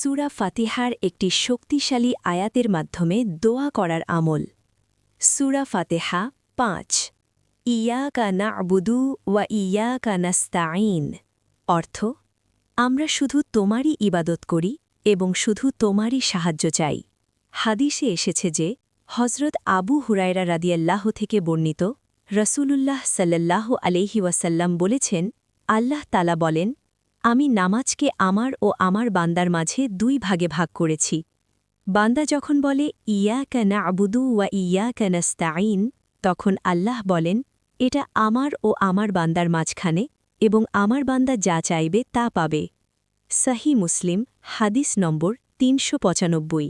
সূরা ফাতিহার একটি শক্তিশালী আয়াতের মাধ্যমে দোয়া করার আমল। সূরা ফাতিহা ৫। ইয়াকা না'বুদু ওয়া ইয়াকা নাস্তাঈন। অর্থ, আমরা শুধু তোমারই ইবাদত করি এবং শুধু তোমারই সাহায্য চাই। হাদিসে এসেছে যে হজরত আবু হুরায়রা রাদিয়াল্লাহু থেকে বর্ণিত, রসূলুল্লাহ সাল্লাল্লাহু আলাইহি ওয়াসাল্লাম বলেছেন, আল্লাহ তাআলা বলেন, আমি নামাজকে আমার ও আমার বান্দার মাঝে দুই ভাগে ভাগ করেছি। বান্দা যখন বলে ইয়াকা না'বুদু ওয়া ইয়াকা নাস্তাঈন, তখন আল্লাহ বলেন, এটা আমার ও আমার বান্দার মাঝখানে এবং আমার বান্দা যা চাইবে তা পাবে। সহিহ মুসলিম হাদিস নম্বর ৩৯৫।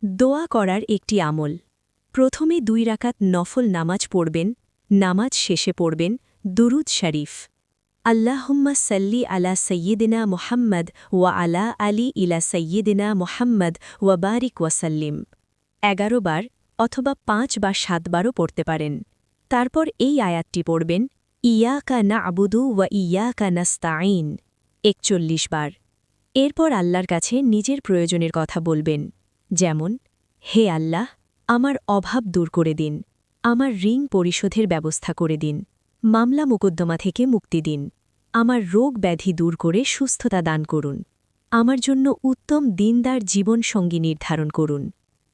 দোয়া করার একটি আমল। প্রথমে ২ রাকাত নফল নামাজ পড়বেন, নামাজ শেষে পড়বেন দুরুদ শরীফ। আল্লাহুম্মা সাল্লি আলা সাইয়্যিদিনা মুহাম্মদ ওয়া আলা আলি ইলা সাইয়্যিদিনা মুহাম্মদ ওয়া বারিক ওয়াসাল্লিম। ১১ বার অথবা ৫ বা ৭ বারও পড়তে পারেন। তারপর এই আয়াতটি পড়বেন, ইয়াকা না'বুদু ওয়া ইয়াকা নাস্তাঈন ৪১ বার। এরপর আল্লাহর কাছে নিজের প্রয়োজনের কথা বলবেন, যেমন, হে আল্লাহ, আমার অভাব দূর করে দিন, আমার ঋণ পরিশোধের ব্যবস্থা করে দিন, মামলা মোকদ্দমা থেকে মুক্তি দিন, আমার রোগ ব্যাধি দূর করে সুস্থতা দান করুন, আমার জন্য উত্তম দিনদার জীবনসঙ্গী নির্ধারণ করুন,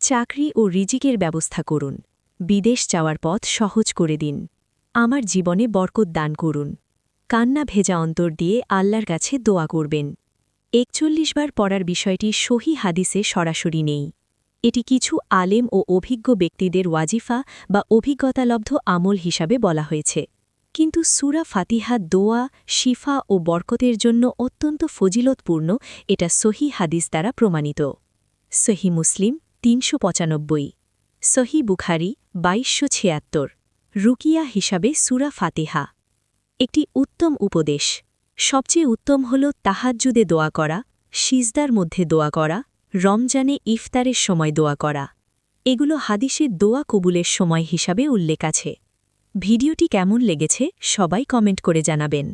চাকরি ও রিজিকের ব্যবস্থা করুন, বিদেশ যাওয়ার পথ সহজ করে দিন, আমার জীবনে বরকত দান করুন। কান্না ভেজা অন্তর দিয়ে আল্লাহর কাছে দোয়া করবেন। ৪১ বার পড়ার বিষয়টি সহিহ হাদিসে সরাসরি নেই। এটি কিছু আলেম ও অভিজ্ঞ ব্যক্তিদের ওয়াজিফা বা অভিজ্ঞতালব্ধ আমল হিসাবে বলা হয়েছে। কিন্তু সূরা ফাতিহা দোয়া, শিফা ও বরকতের জন্য অত্যন্ত ফজিলতপূর্ণ, এটা সহিহ হাদিস দ্বারা প্রমাণিত। সহিহ মুসলিম ৩৯৫, সহিহ বুখারী ২২৭৬। রুকিয়া হিসাবে সূরা ফাতিহা একটি উত্তম উপদেশ। সবচেয়ে উত্তম হল তাহাজ্জুদে দোয়া করা, সিজদার মধ্যে দোয়া করা, রমজানে ইফতারের সময় দোয়া করা। এগুলো হাদিসে দোয়া কবুলের সময় হিসাবে উল্লেখ আছে। ভিডিওটি কেমন লেগেছে সবাই কমেন্ট করে জানাবেন।